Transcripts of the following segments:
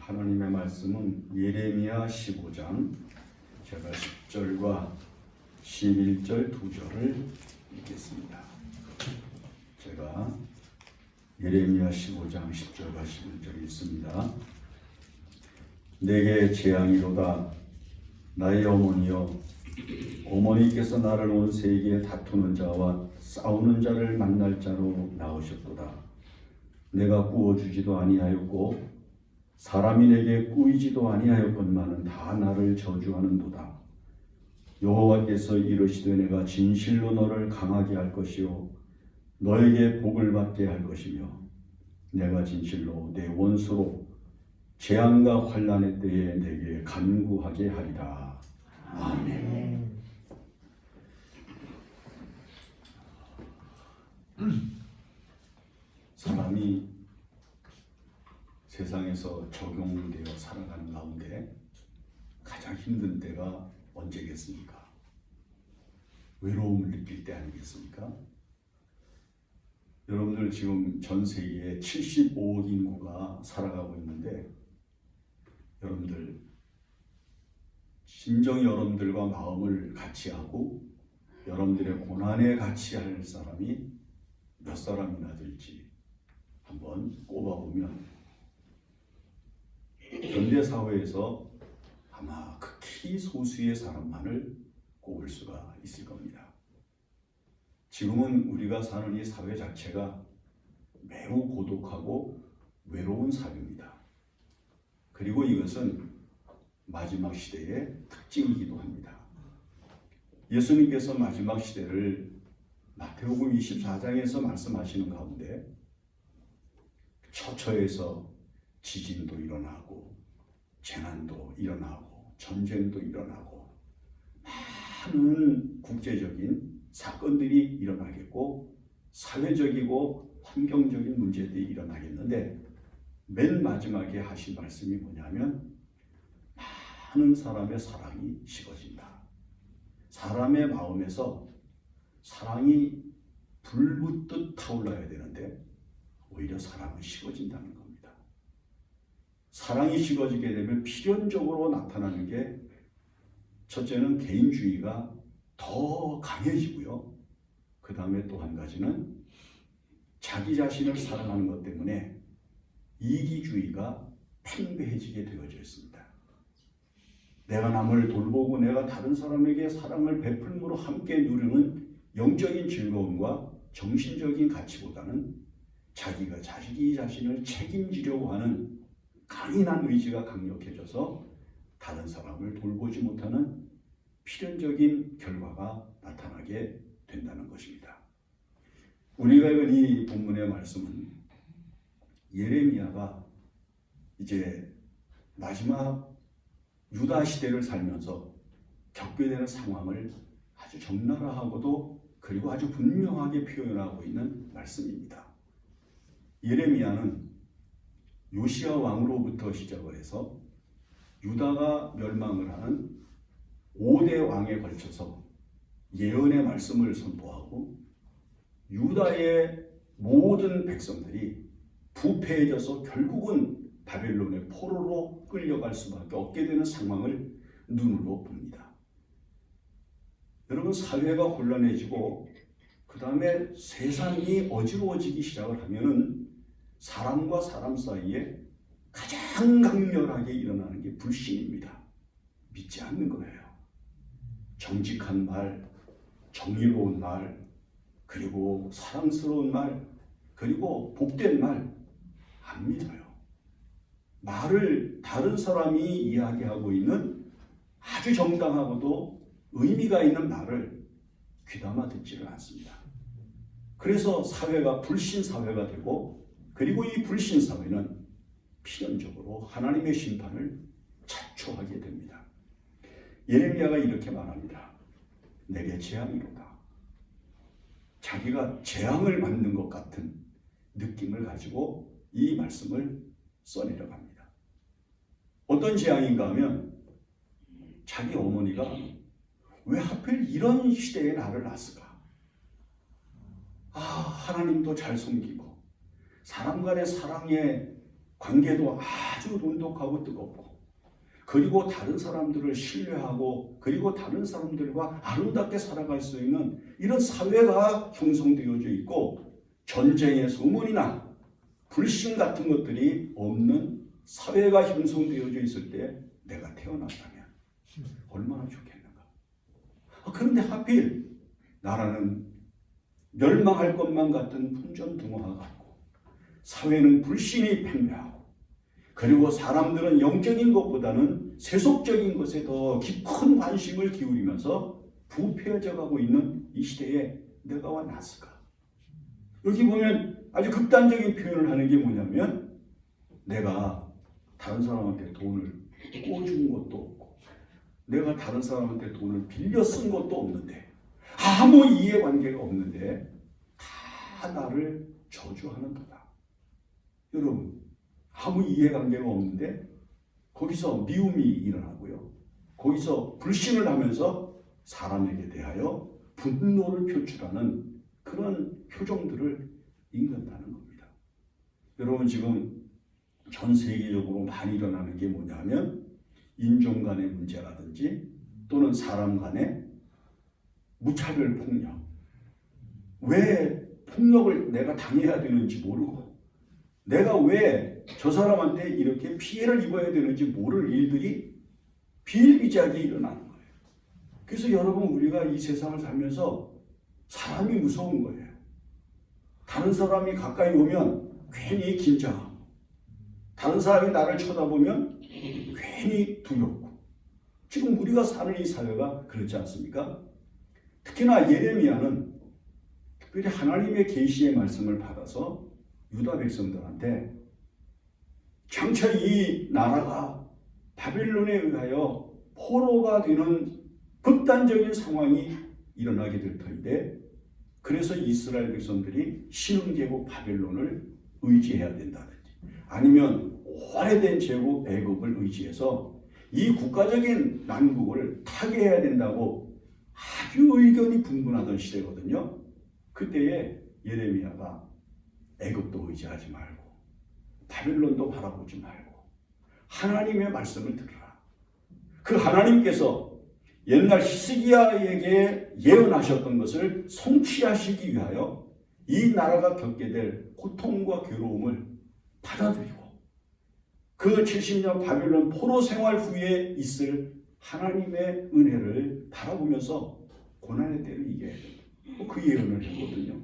하나님의 말씀은 예레미야 15장 제가 10절과 11절 2절을 읽겠습니다. 제가 예레미야 15장 10절과 11절을 읽습니다. 내게 재앙이로다. 나의 어머니여, 어머니께서 나를 온 세계에 다투는 자와 싸우는 자를 만날 자로 나오셨도다. 내가 꾸어주지도 아니하였고 사람이 내게 꾸이지도 아니하였건만은 다 나를 저주하는도다. 여호와께서 이르시되 내가 진실로 너를 강하게 할 것이요 너에게 복을 받게 할 것이며 내가 진실로 내 원수로 재앙과 환난의 때에 내게 간구하게 하리라. 아멘. 사람이 세상에서 적용되어 살아가는 가운데 가장 힘든 때가 언제겠습니까? 외로움을 느낄 때 아니겠습니까? 여러분들 지금 전 세계에 75억 인구가 살아가고 있는데 여러분들 진정 여러분들과 마음을 같이 하고 여러분들의 고난에 같이 할 사람이 몇 사람이나 될지 한번 꼽아보면 현대사회에서 아마 극히 소수의 사람만을 꼽을 수가 있을 겁니다. 지금은 우리가 사는 이 사회 자체가 매우 고독하고 외로운 사회입니다. 그리고 이것은 마지막 시대의 특징이기도 합니다. 예수님께서 마지막 시대를 마태복음 24장에서 말씀하시는 가운데 처처에서 지진도 일어나고 재난도 일어나고 전쟁도 일어나고 많은 국제적인 사건들이 일어나겠고 사회적이고 환경적인 문제들이 일어나겠는데 맨 마지막에 하신 말씀이 뭐냐면 많은 사람의 사랑이 식어진다. 사람의 마음에서 사랑이 불붙듯 타올라야 되는데 오히려 사랑은 식어진다는 겁니다. 사랑이 식어지게 되면 필연적으로 나타나는 게 첫째는 개인주의가 더 강해지고요. 그 다음에 또 한 가지는 자기 자신을 사랑하는 것 때문에 이기주의가 팽배해지게 되어져 있습니다. 내가 남을 돌보고 내가 다른 사람에게 사랑을 베풀므로 함께 누리는 영적인 즐거움과 정신적인 가치보다는 자기가 자기 자신을 책임지려고 하는 강인한 의지가 강력해져서 다른 사람을 돌보지 못하는 필연적인 결과가 나타나게 된다는 것입니다. 우리가 읽은 이 본문의 말씀은 예레미야가 이제 마지막 유다 시대를 살면서 겪게 되는 상황을 아주 적나라하고도 그리고 아주 분명하게 표현하고 있는 말씀입니다. 예레미야는 요시야 왕으로부터 시작을 해서 유다가 멸망을 하는 5대 왕에 걸쳐서 예언의 말씀을 선포하고 유다의 모든 백성들이 부패해져서 결국은 바벨론의 포로로 끌려갈 수밖에 없게 되는 상황을 눈으로 봅니다. 여러분, 사회가 혼란해지고 그 다음에 세상이 어지러워지기 시작을 하면은 사람과 사람 사이에 가장 강렬하게 일어나는 게 불신입니다. 믿지 않는 거예요. 정직한 말, 정의로운 말, 그리고 사랑스러운 말, 그리고 복된 말 안 믿어요. 말을 다른 사람이 이야기하고 있는 아주 정당하고도 의미가 있는 말을 귀담아 듣지를 않습니다. 그래서 사회가 불신 사회가 되고 그리고 이 불신 사회는 필연적으로 하나님의 심판을 자초하게 됩니다. 예레미야가 이렇게 말합니다. 내게 재앙이로다. 자기가 재앙을 맞는 것 같은 느낌을 가지고 이 말씀을 써내려갑니다. 어떤 재앙인가 하면 자기 어머니가 왜 하필 이런 시대에 나를 낳았을까? 하나님도 잘 섬기고 사람 간의 사랑에 관계도 아주 돈독하고 뜨겁고, 그리고 다른 사람들을 신뢰하고, 그리고 다른 사람들과 아름답게 살아갈 수 있는 이런 사회가 형성되어져 있고, 전쟁의 소문이나 불신 같은 것들이 없는 사회가 형성되어져 있을 때 내가 태어났다면 얼마나 좋겠는가. 그런데 하필 나라는 멸망할 것만 같은 풍전등화가 같고, 사회는 불신이 팽배하고, 그리고 사람들은 영적인 것보다는 세속적인 것에 더 깊은 관심을 기울이면서 부패해져 가고 있는 이 시대에 내가 와 났을까? 여기 보면 아주 극단적인 표현을 하는 게 뭐냐면, 내가 다른 사람한테 돈을 꿔준 것도 없고, 내가 다른 사람한테 돈을 빌려 쓴 것도 없는데, 아무 이해관계가 없는데 다 나를 저주하는 거다. 여러분, 아무 이해관계가 없는데 거기서 미움이 일어나고요, 거기서 불신을 하면서 사람에게 대하여 분노를 표출하는 그런 표정들을 읽는다는 겁니다. 여러분, 지금 전 세계적으로 많이 일어나는 게 뭐냐면, 인종 간의 문제라든지 또는 사람 간의 무차별 폭력. 왜 폭력을 내가 당해야 되는지 모르고, 내가 왜 저 사람한테 이렇게 피해를 입어야 되는지 모를 일들이 비일비재하게 일어나는 거예요. 그래서 여러분, 우리가 이 세상을 살면서 사람이 무서운 거예요. 다른 사람이 가까이 오면 괜히 긴장하고, 다른 사람이 나를 쳐다보면 괜히 두렵고. 지금 우리가 사는 이 사회가 그렇지 않습니까? 특히나 예레미야는 특별히 하나님의 계시의 말씀을 받아서 유다 백성들한테 장차 이 나라가 바벨론에 의하여 포로가 되는 극단적인 상황이 일어나게 될 터인데, 그래서 이스라엘 백성들이 신흥제국 바벨론을 의지해야 된다든지, 아니면 오래된 제국 애굽을 의지해서 이 국가적인 난국을 타개해야 된다고 아주 의견이 분분하던 시대거든요. 그때에 예레미야가 애굽도 의지하지 말고 바벨론도 바라보지 말고 하나님의 말씀을 들으라. 그 하나님께서 옛날 히스기야에게 예언하셨던 것을 성취하시기 위하여 이 나라가 겪게 될 고통과 괴로움을 받아들이고, 그 70년 바벨론 포로 생활 후에 있을 하나님의 은혜를 바라보면서 고난의 때를 이겨야 된다. 그 예언을 했거든요.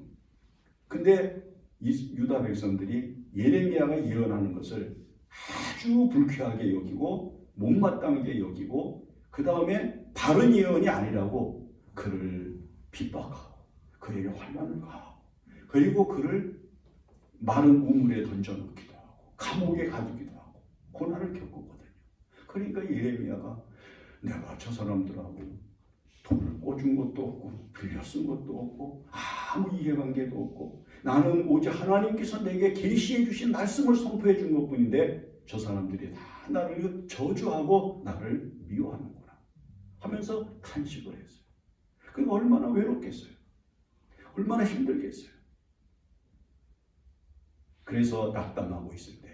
근데 이 유다 백성들이 예레미야가 예언하는 것을 아주 불쾌하게 여기고, 못마땅하게 여기고, 그 다음에 바른 예언이 아니라고 그를 핍박하고, 그에게 환난을 가하고, 그리고 그를 마른 우물에 던져놓기도 하고, 감옥에 가두기도 하고, 고난을 겪었거든요. 그러니까 예레미야가 내가 저 사람들하고 돈을 꿔준 것도 없고 빌려 쓴 것도 없고 아무 이해관계도 없고, 나는 오직 하나님께서 내게 계시해 주신 말씀을 선포해 준 것뿐인데 저 사람들이 다 나를 저주하고 나를 미워하는구나 하면서 탄식을 했어요. 그게 얼마나 외롭겠어요. 얼마나 힘들겠어요. 그래서 낙담하고 있을 때,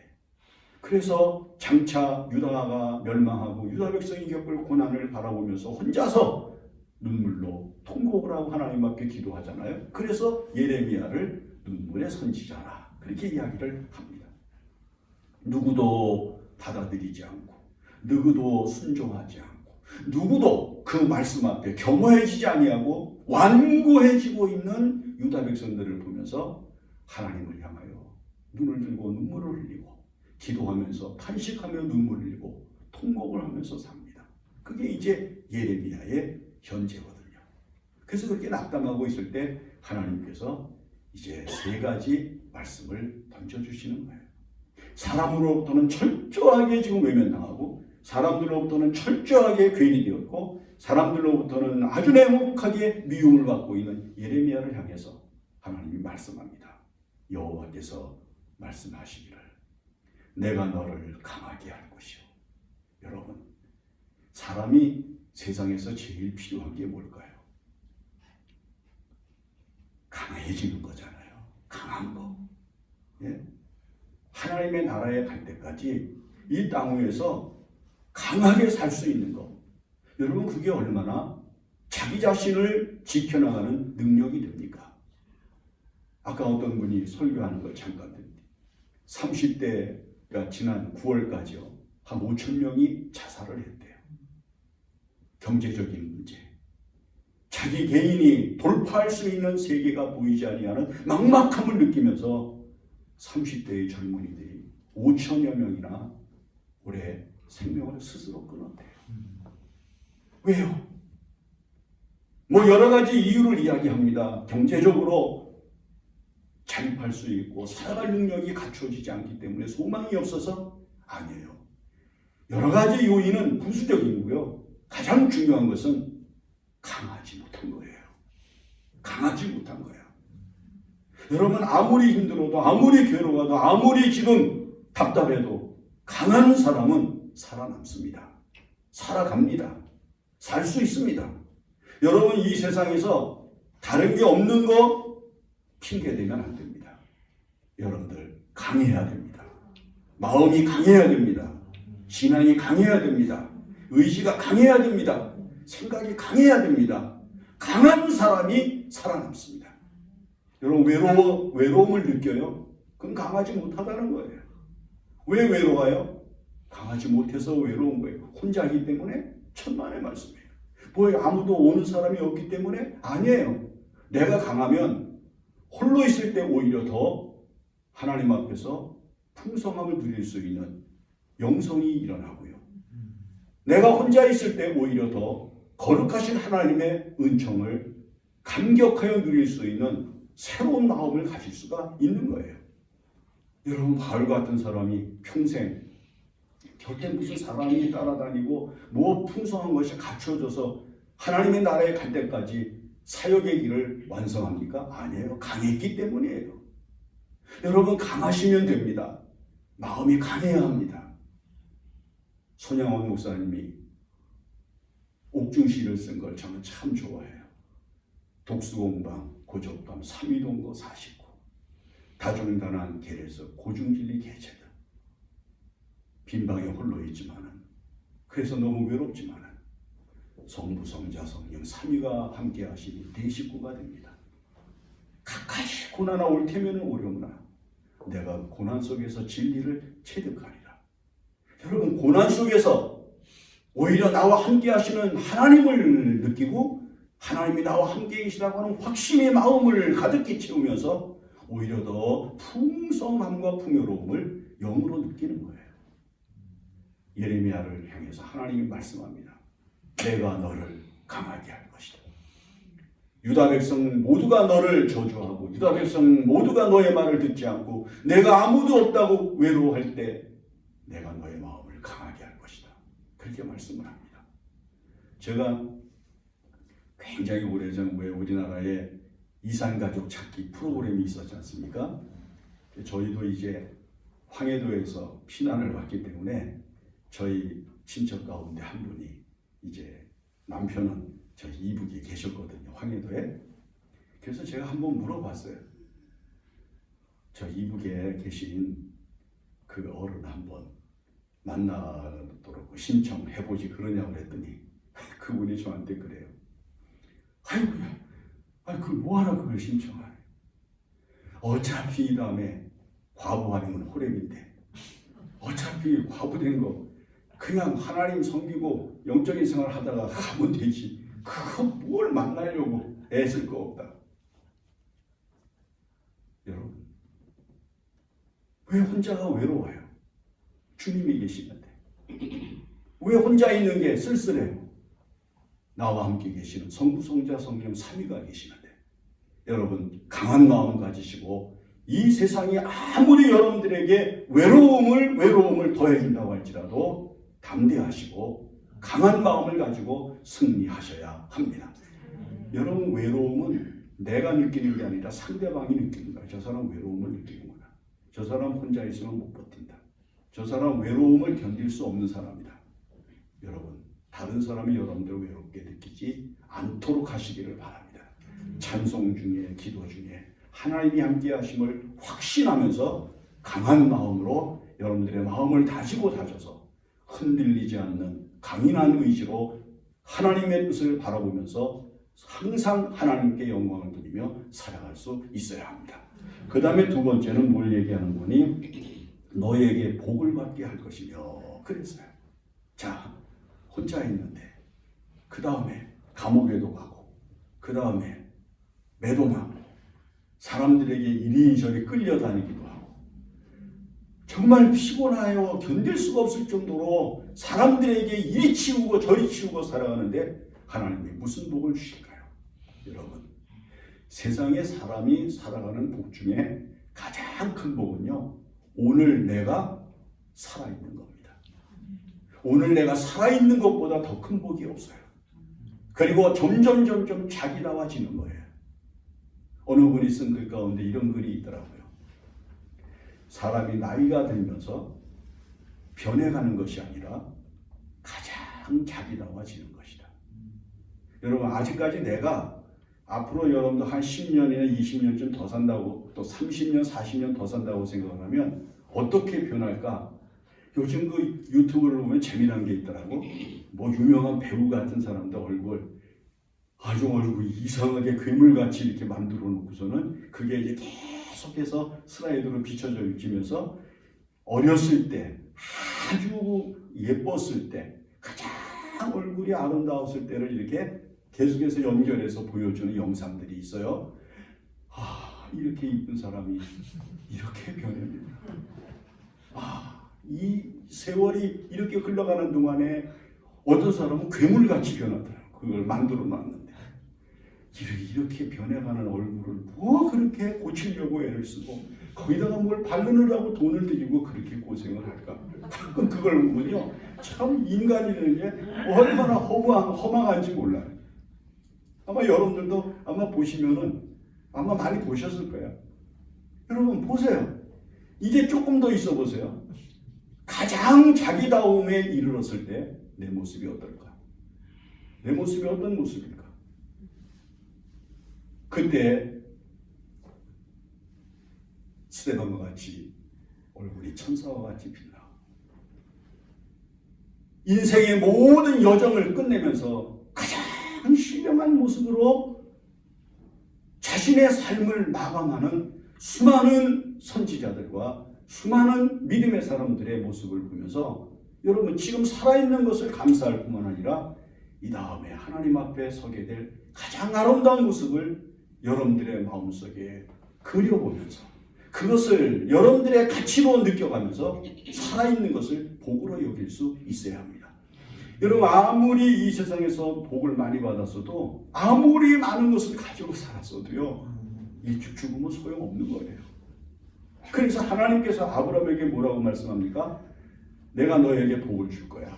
그래서 장차 유다가 멸망하고 유다 백성이 겪을 고난을 바라보면서 혼자서 눈물로 통곡을 하고 하나님 앞에 기도하잖아요. 그래서 예레미야를 눈물의 선지자라 그렇게 이야기를 합니다. 누구도 받아들이지 않고, 누구도 순종하지 않고, 누구도 그 말씀 앞에 겸허해지지 아니하고 완고해지고 있는 유다 백성들을 보면서 하나님을 향하여 눈을 들고 눈물을 흘리고, 기도하면서 탄식하며 눈물을 흘리고 통곡을 하면서 삽니다. 그게 이제 예레미야의 현재거든요. 그래서 그렇게 낙담하고 있을 때 하나님께서 이제 세 가지 말씀을 던져주시는 거예요. 사람으로부터는 철저하게 지금 외면당하고, 사람들로부터는 철저하게 괴리 되었고, 사람들로부터는 아주 냉혹하게 미움을 받고 있는 예레미야를 향해서 하나님이 말씀합니다. 여호와께서 말씀하시기를 내가 너를 강하게 할 것이요. 여러분, 사람이 세상에서 제일 필요한 게 뭘까요? 강해지는 거잖아요. 강한 거. 예? 하나님의 나라에 갈 때까지 이 땅 위에서 강하게 살 수 있는 것. 여러분 그게 얼마나 자기 자신을 지켜나가는 능력이 됩니까? 아까 어떤 분이 설교하는 걸 잠깐 듣는데 30대가 지난 9월까지요. 한 5천 명이 자살을 했대요. 경제적인 문제. 자기 개인이 돌파할 수 있는 세계가 보이지 아니하는 막막함을 느끼면서 30대의 젊은이들이 5천여 명이나 올해 생명을 스스로 끊었대요. 왜요? 뭐 여러 가지 이유를 이야기합니다. 경제적으로 자립할 수 있고 살아갈 능력이 갖춰지지 않기 때문에 소망이 없어서 아니에요. 여러 가지 요인은 부수적이고요. 가장 중요한 것은 강하지 못한 거예요. 강하지 못한 거예요. 여러분 아무리 힘들어도 아무리 괴로워도 아무리 지금 답답해도 강한 사람은 살아남습니다. 살아갑니다. 살 수 있습니다. 여러분 이 세상에서 다른 게 없는 거 핑계대면 안 됩니다. 여러분들 강해야 됩니다. 마음이 강해야 됩니다. 신앙이 강해야 됩니다. 의지가 강해야 됩니다. 생각이 강해야 됩니다. 강한 사람이 살아남습니다. 여러분 외로움을 느껴요? 그건 강하지 못하다는 거예요. 왜 외로워요? 강하지 못해서 외로운 거예요. 혼자이기 때문에? 천만의 말씀이에요. 뭐 아무도 오는 사람이 없기 때문에? 아니에요. 내가 강하면 홀로 있을 때 오히려 더 하나님 앞에서 풍성함을 누릴 수 있는 영성이 일어나고요. 내가 혼자 있을 때 오히려 더 거룩하신 하나님의 은총을 감격하여 누릴 수 있는 새로운 마음을 가질 수가 있는 거예요. 여러분 바울 같은 사람이 평생 곁에 무슨 사람이 따라다니고 뭐 풍성한 것이 갖춰져서 하나님의 나라에 갈 때까지 사역의 길을 완성합니까? 아니에요. 강했기 때문이에요. 여러분 강하시면 됩니다. 마음이 강해야 합니다. 손양원 목사님이 옥중시를 쓴 걸 저는 참 좋아해요. 독수공방, 고적감, 삼위동거 49 다중단한 계례서 고중진리 계제다. 빈방에 홀로 있지만은 그래서 너무 외롭지만은 성부, 성자, 성령 삼위가 함께 하시니 대식구가 됩니다. 가까이 고난아 올 테면은 오려무나 내가 고난 속에서 진리를 체득하리라. 여러분 고난 속에서 오히려 나와 함께 하시는 하나님을 느끼고 하나님이 나와 함께 계시다고 하는 확신의 마음을 가득히 채우면서 오히려 더 풍성함과 풍요로움을 영으로 느끼는 거예요. 예레미야를 향해서 하나님이 말씀합니다. 내가 너를 강하게 할 것이다. 유다 백성 모두가 너를 저주하고 유다 백성 모두가 너의 말을 듣지 않고 내가 아무도 없다고 외로워할 때 내가 너의 마음을 강하게 할 것이다. 그렇게 말씀을 합니다. 제가 굉장히 오래전 왜 우리나라에 이산가족 찾기 프로그램이 있었지 않습니까? 저희도 이제 황해도에서 피난을 왔기 때문에 저희 친척 가운데 한 분이 이제 남편은 저희 이북에 계셨거든요. 황해도에. 그래서 제가 한번 물어봤어요. 저 이북에 계신 그 어른 한번 만나도록 신청해보지 그러냐고 그랬더니 그분이 저한테 그래요. 아이고야, 그 뭐하러 그걸 신청하래. 어차피 이 다음에 과부 아니면 호랩인데 어차피 과부된 거 그냥 하나님 섬기고 영적인 생활 하다가 가면 되지. 그거 뭘 만나려고 애쓸 거 없다. 여러분 왜 혼자가 외로워요? 주님이 계시는데 왜 혼자 있는 게 쓸쓸해요? 나와 함께 계시는 성부, 성자, 성령 삼위가 계시는데 여러분 강한 마음 가지시고 이 세상이 아무리 여러분들에게 외로움을 더해준다고 할지라도 담대하시고 강한 마음을 가지고 승리하셔야 합니다. 여러분 외로움은 내가 느끼는 게 아니라 상대방이 느끼는 거야. 저 사람 외로움을 느끼는구나. 저 사람 혼자 있으면 못 버틴다. 저 사람 외로움을 견딜 수 없는 사람이다. 여러분 다른 사람이 여러분들 외롭게 느끼지 않도록 하시기를 바랍니다. 찬송 중에 기도 중에 하나님이 함께 하심을 확신하면서 강한 마음으로 여러분들의 마음을 다지고 다져서 흔들리지 않는 강인한 의지로 하나님의 뜻을 바라보면서 항상 하나님께 영광을 드리며 살아갈 수 있어야 합니다. 그 다음에 두 번째는 뭘 얘기하는 거니? 너에게 복을 받게 할 것이며 그랬어요. 자, 혼자 있는데 그 다음에 감옥에도 가고 그 다음에 매도나고 사람들에게 이리저리 끌려다니기도 하고 정말 피곤하여 견딜 수가 없을 정도로 사람들에게 이리 치우고 저리 치우고 살아가는데 하나님이 무슨 복을 주실까요? 여러분, 세상에 사람이 살아가는 복 중에 가장 큰 복은요, 오늘 내가 살아있는 겁니다. 오늘 내가 살아있는 것보다 더 큰 복이 없어요. 그리고 점점 자기다워지는 거예요. 어느 분이 쓴 글 가운데 이런 글이 있더라고요. 사람이 나이가 들면서 변해가는 것이 아니라 가장 자기다워지는 것이다. 여러분, 아직까지 내가 앞으로 여러분도 한 10년이나 20년쯤 더 산다고, 또 30년, 40년 더 산다고 생각을 하면 어떻게 변할까? 요즘 그 유튜브를 보면 재미난 게 있더라고. 뭐 유명한 배우 같은 사람들 아주 얼굴 이상하게 괴물같이 이렇게 만들어 놓고서는 그게 이제 계속해서 슬라이드로 비춰져 있으면서 어렸을 때 아주 예뻤을 때 가장 얼굴이 아름다웠을 때를 이렇게 계속해서 연결해서 보여주는 영상들이 있어요. 이렇게 이쁜 사람이 이렇게 변합니다. 이 세월이 이렇게 흘러가는 동안에 어떤 사람은 괴물같이 변하더라고요. 그걸 만들어 놨는데 이렇게 변해가는 얼굴을 뭐 그렇게 고치려고 애를 쓰고 거기다가 뭘 바르느라고 돈을 들이고 그렇게 고생을 할까? 가끔 그걸 보면요, 참 인간이라는 게 얼마나 허망한지 몰라요. 아마 여러분들도 아마 보시면은 아마 많이 보셨을 거예요. 여러분 보세요. 이제 조금 더 있어 보세요. 가장 자기다움에 이르렀을 때 내 모습이 어떨까? 내 모습이 어떤 모습일까? 그때 스데반과 같이 얼굴이 천사와 같이 빛나 인생의 모든 여정을 끝내면서 가장 신령한 모습으로 자신의 삶을 마감하는 수많은 선지자들과 수많은 믿음의 사람들의 모습을 보면서 여러분 지금 살아있는 것을 감사할 뿐만 아니라 이 다음에 하나님 앞에 서게 될 가장 아름다운 모습을 여러분들의 마음속에 그려보면서 그것을 여러분들의 가치로 느껴가면서 살아있는 것을 복으로 여길 수 있어야 합니다. 여러분 아무리 이 세상에서 복을 많이 받았어도 아무리 많은 것을 가지고 살았어도요 일찍 죽으면 소용없는 거예요. 그래서 하나님께서 아브라함에게 뭐라고 말씀합니까? 내가 너에게 복을 줄 거야.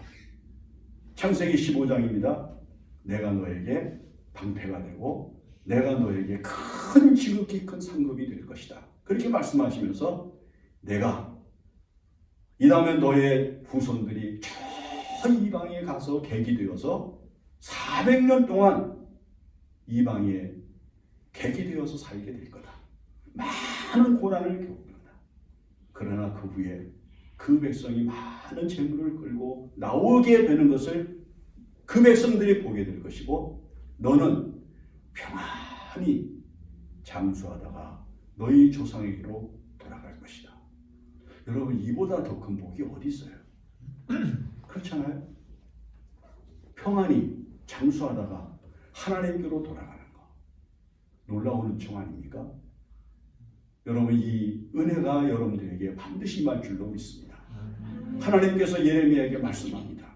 창세기 15장입니다. 내가 너에게 방패가 되고 내가 너에게 큰 지극히 큰 상급이 될 것이다. 그렇게 말씀하시면서 내가 이 다음에 너의 후손들이 저 이방에 가서 객이 되어서 400년 동안 이방에 객이 되어서 살게 될 거다. 많은 고난을 겪을 거다. 그러나 그 후에 그 백성이 많은 재물을 끌고 나오게 되는 것을 그 백성들이 보게 될 것이고 너는 평안히 잠수하다가 너희 조상에게로 돌아갈 것이다. 여러분 이보다 더 큰 복이 어디 있어요? 그렇잖아요. 평안히 잠수하다가 하나님께로 돌아가는 거 놀라운 은총 아닙니까? 여러분 이 은혜가 여러분들에게 반드시 임할 줄로 믿습니다. 하나님께서 예레미야에게 말씀합니다.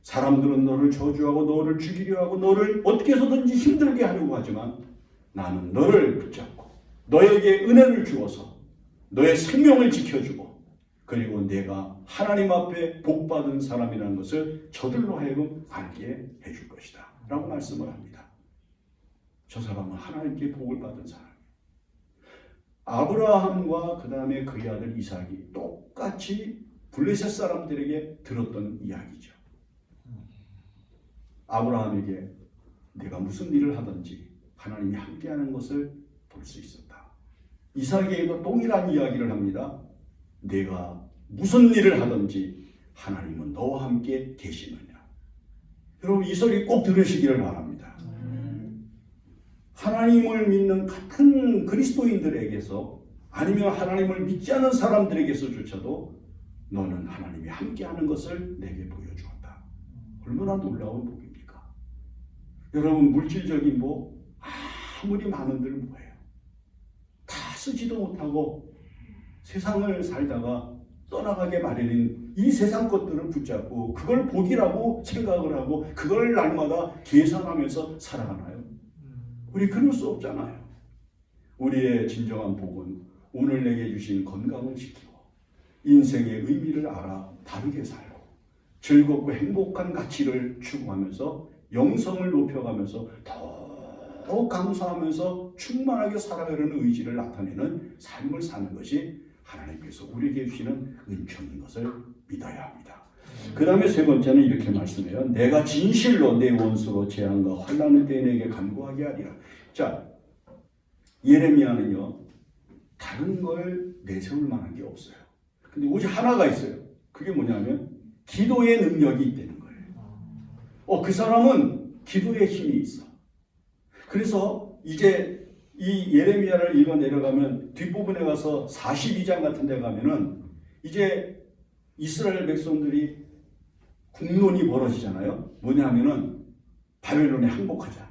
사람들은 너를 저주하고 너를 죽이려 하고 너를 어떻게 해서든지 힘들게 하려고 하지만 나는 너를 붙잡고 너에게 은혜를 주어서 너의 생명을 지켜주고 그리고 내가 하나님 앞에 복받은 사람이라는 것을 저들로 하여금 알게 해줄 것이다 라고 말씀을 합니다. 저 사람은 하나님께 복을 받은 사람. 아브라함과 그 다음에 그의 아들 이삭이 똑같이 블레셋 사람들에게 들었던 이야기죠. 아브라함에게 내가 무슨 일을 하든지 하나님이 함께하는 것을 볼 수 있었다. 이삭에게도 동일한 이야기를 합니다. 내가 무슨 일을 하든지 하나님은 너와 함께 계시느냐. 여러분 이 소리 꼭 들으시기를 바랍니다. 하나님을 믿는 같은 그리스도인들에게서 아니면 하나님을 믿지 않는 사람들에게서조차도 너는 하나님이 함께하는 것을 내게 보여주었다. 얼마나 놀라운 복입니까? 여러분 물질적인 복 아무리 많은들 뭐예요? 다 쓰지도 못하고 세상을 살다가 떠나가게 마련인 이 세상 것들을 붙잡고 그걸 복이라고 생각을 하고 그걸 날마다 계산하면서 살아가나요? 우리 그럴 수 없잖아요. 우리의 진정한 복은 오늘 내게 주신 건강을 지키고 인생의 의미를 알아 다르게 살고 즐겁고 행복한 가치를 추구하면서 영성을 높여가면서 더욱 감사하면서 충만하게 살아가려는 의지를 나타내는 삶을 사는 것이 하나님께서 우리에게 주시는 은총인 것을 믿어야 합니다. 그 다음에 세 번째는 이렇게 말씀해요. 내가 진실로 내 원수로 재앙과 환난의 때에 내게 간구하게 하리라. 자, 예레미야는요 다른 걸 내세울 만한 게 없어요. 근데 오직 하나가 있어요. 그게 뭐냐면 기도의 능력이 있다는 거예요. 그 사람은 기도의 힘이 있어. 그래서 이제 이 예레미야를 읽어 내려가면 뒷부분에 가서 42장 같은 데 가면은 이제 이스라엘 백성들이 국론이 벌어지잖아요. 뭐냐면은 바벨론에 항복하자.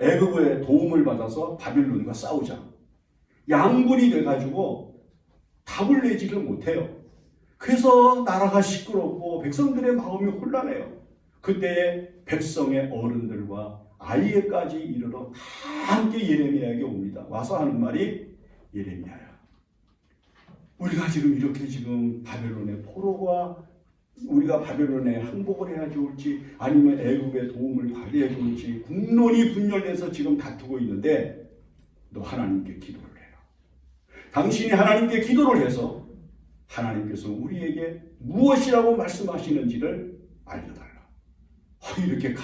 애굽의 도움을 받아서 바벨론과 싸우자. 양분이 돼가지고 답을 내지를 못해요. 그래서 나라가 시끄럽고 백성들의 마음이 혼란해요. 그때 백성의 어른들과 아이에까지 이르러 다 함께 예레미야에게 옵니다. 와서 하는 말이 예레미야야. 우리가 지금 이렇게 지금 바벨론의 포로가 우리가 바벨론에 항복을 해야 좋을지 아니면 애굽의 도움을 받아야 좋을지 국론이 분열돼서 지금 다투고 있는데 너 하나님께 기도를 해라. 당신이 하나님께 기도를 해서 하나님께서 우리에게 무엇이라고 말씀하시는지를 알려달라. 이렇게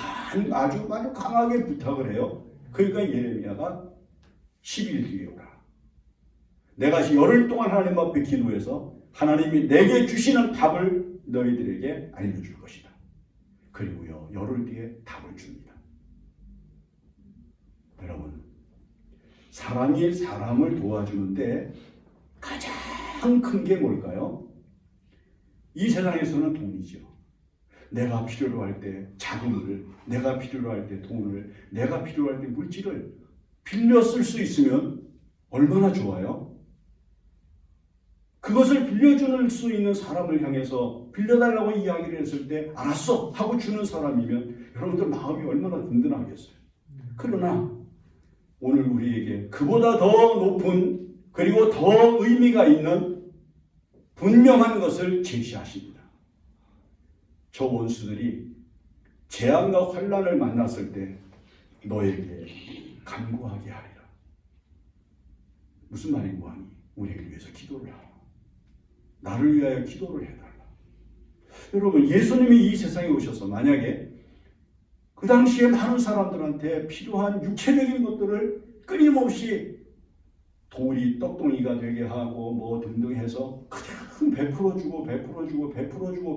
아주 강하게 부탁을 해요. 그러니까 예레미야가 10일 뒤에 오라. 내가 열흘 동안 하나님 앞에 기도해서 하나님이 내게 주시는 답을 너희들에게 알려줄 것이다. 그리고요 열흘 뒤에 답을 줍니다. 여러분 사람이 사람을 도와주는데 가장 큰 게 뭘까요? 이 세상에서는 돈이죠. 내가 필요로 할 때 자금을, 내가 필요로 할 때 돈을, 내가 필요로 할 때 물질을 빌려 쓸 수 있으면 얼마나 좋아요? 그것을 빌려줄 수 있는 사람을 향해서 빌려달라고 이야기를 했을 때 알았어 하고 주는 사람이면 여러분들 마음이 얼마나 든든하겠어요. 그러나 오늘 우리에게 그보다 더 높은 그리고 더 의미가 있는 분명한 것을 제시하십니다. 저 원수들이 재앙과 환난을 만났을 때 너에게 간구하게 하리라. 무슨 말인고 하니? 우리를 위해서 기도를 하라. 나를 위하여 기도를 해달라. 여러분 예수님이 이 세상에 오셔서 만약에 그 당시에 많은 사람들한테 필요한 육체적인 것들을 끊임없이 돌이 떡동이가 되게 하고 뭐 등등 해서 그냥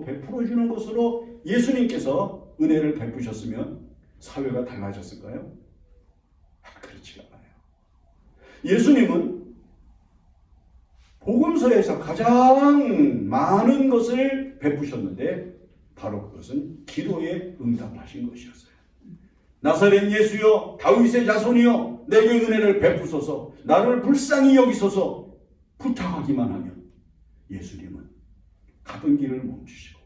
베풀어주는 것으로 예수님께서 은혜를 베푸셨으면 사회가 달라졌을까요? 그렇지 않아요. 예수님은 복음서에서 가장 많은 것을 베푸셨는데 바로 그것은 기도에 응답하신 것이었어요. 나사렛 예수여 다윗의 자손이여 내게 은혜를 베푸소서 나를 불쌍히 여기소서 부탁하기만 하면 예수님은 가던 길을 멈추시고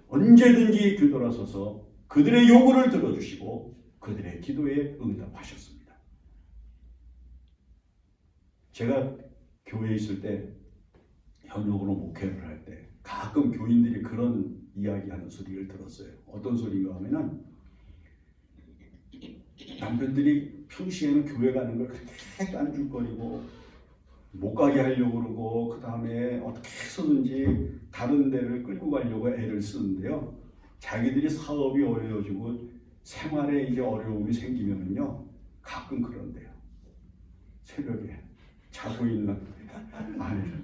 언제든지 뒤돌아서서 그들의 요구를 들어주시고 그들의 기도에 응답하셨습니다. 제가 교회에 있을 때 현역으로 목회를 할 때 가끔 교인들이 그런 이야기하는 소리를 들었어요. 어떤 소리인가 하면은 남편들이 평시에는 교회 가는 걸 그렇게 깐죽거리고 못 가게 하려고 그러고 그 다음에 어떻게 해서든지 다른 데를 끌고 가려고 애를 쓰는데요. 자기들이 사업이 어려워지고 생활에 이제 어려움이 생기면은요 가끔 그런데요. 새벽에 자고 있는 아내를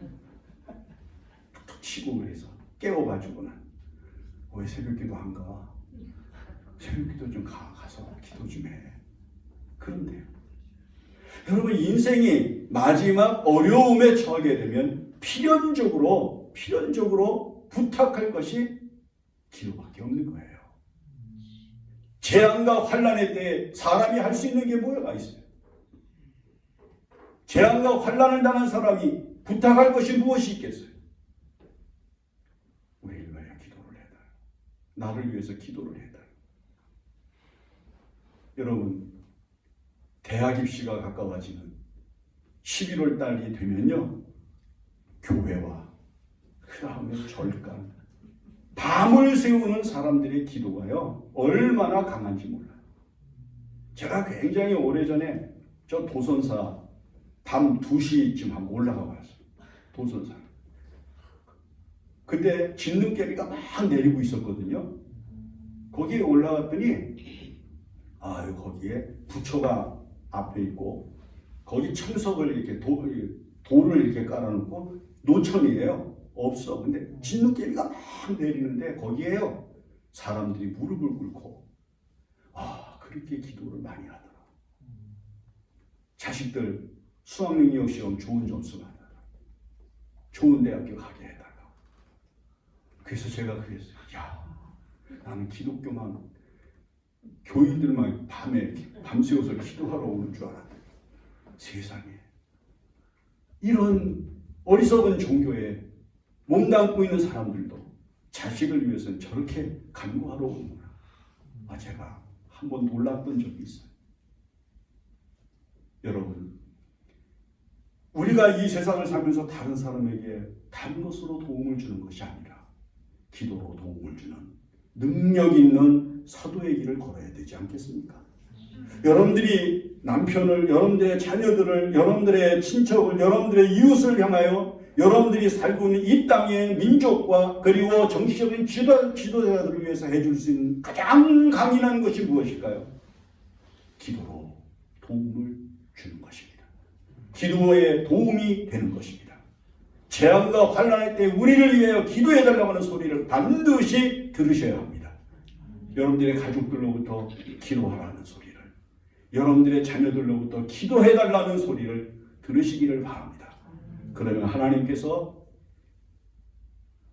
치고 그래서 깨워가지고는 왜 새벽기도 안 가? 새벽기도 좀 가서 기도 좀 해. 그런데요. 여러분 인생이 마지막 어려움에 처하게 되면 필연적으로 부탁할 것이 기도밖에 없는 거예요. 재앙과 환난의 때에 사람이 할 수 있는 게 뭐가 있어요? 재앙과 환난을 당한 사람이 부탁할 것이 무엇이 있겠어요? 우리를 위하여 기도를 해달라. 나를 위해서 기도를 해달라. 여러분 대학 입시가 가까워지는 11월 달이 되면요, 교회와 그 다음에 절간, 밤을 새우는 사람들의 기도가요 얼마나 강한지 몰라요. 제가 굉장히 오래전에 저 도선사 밤 2시쯤 한번 올라가 봤어요. 도선사. 그때 진눈깨비가 막 내리고 있었거든요. 거기에 올라갔더니 거기에 부처가 앞에 있고 거기 청석을 이렇게 돌을 이렇게 깔아놓고 노천이에요. 없어. 근데 진눈깨비가 막 내리는데 거기에요 사람들이 무릎을 꿇고 그렇게 기도를 많이 하더라. 자식들 수학능력 시험 좋은 점수 받아라. 좋은 대학교 가게 해달라고. 그래서 제가 그랬어요. 나는 기독교만 교인들만 밤새워서 기도하러 오는 줄 알았는데 세상에 이런 어리석은 종교에 몸담고 있는 사람들도 자식을 위해서는 저렇게 간구하러 오는구나. 제가 한번 놀랐던 적이 있어요. 여러분 우리가 이 세상을 살면서 다른 사람에게 다른 것으로 도움을 주는 것이 아니라 기도로 도움을 주는 능력 있는 사도의 길을 걸어야 되지 않겠습니까? 여러분들이 남편을, 여러분들의 자녀들을, 여러분들의 친척을, 여러분들의 이웃을 향하여 여러분들이 살고 있는 이 땅의 민족과 그리고 정치적인 지도자들을 위해서 해줄 수 있는 가장 강인한 것이 무엇일까요? 기도로 도움을 주는 것입니다. 기도에 도움이 되는 것입니다. 재앙과 환난의 때 우리를 위하여 기도해달라고 하는 소리를 반드시 들으셔야 합니다. 여러분들의 가족들로부터 기도하라는 소리를, 여러분들의 자녀들로부터 기도해달라는 소리를 들으시기를 바랍니다. 그러면 하나님께서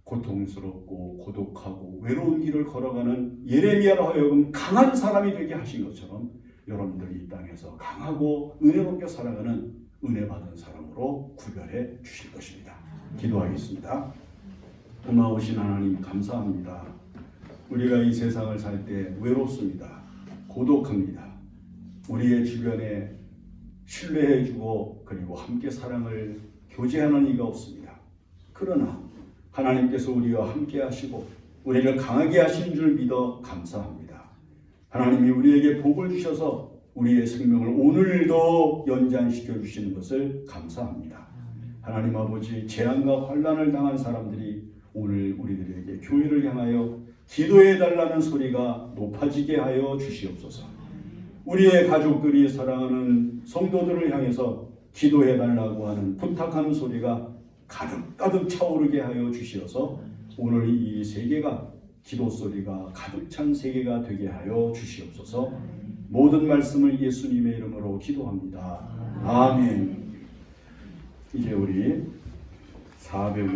고통스럽고 고독하고 외로운 길을 걸어가는 예레미야로 하여금 강한 사람이 되게 하신 것처럼 여러분들이 이 땅에서 강하고 은혜롭게 살아가는 은혜 받은 사람으로 구별해 주실 것입니다. 기도하겠습니다. 고마우신 하나님 감사합니다. 우리가 이 세상을 살 때 외롭습니다. 고독합니다. 우리의 주변에 신뢰해주고 그리고 함께 사랑을 교제하는 이가 없습니다. 그러나 하나님께서 우리와 함께 하시고 우리를 강하게 하신 줄 믿어 감사합니다. 하나님이 우리에게 복을 주셔서 우리의 생명을 오늘도 연장시켜 주시는 것을 감사합니다. 하나님 아버지, 재앙과 환난을 당한 사람들이 오늘 우리들에게 교회를 향하여 기도해달라는 소리가 높아지게 하여 주시옵소서. 우리의 가족들이 사랑하는 성도들을 향해서 기도해달라고 하는 부탁하는 소리가 가득가득 차오르게 하여 주시어서 오늘 이 세계가 기도 소리가 가득 찬 세계가 되게 하여 주시옵소서. 모든 말씀을 예수님의 이름으로 기도합니다. 아멘. 이제 우리 450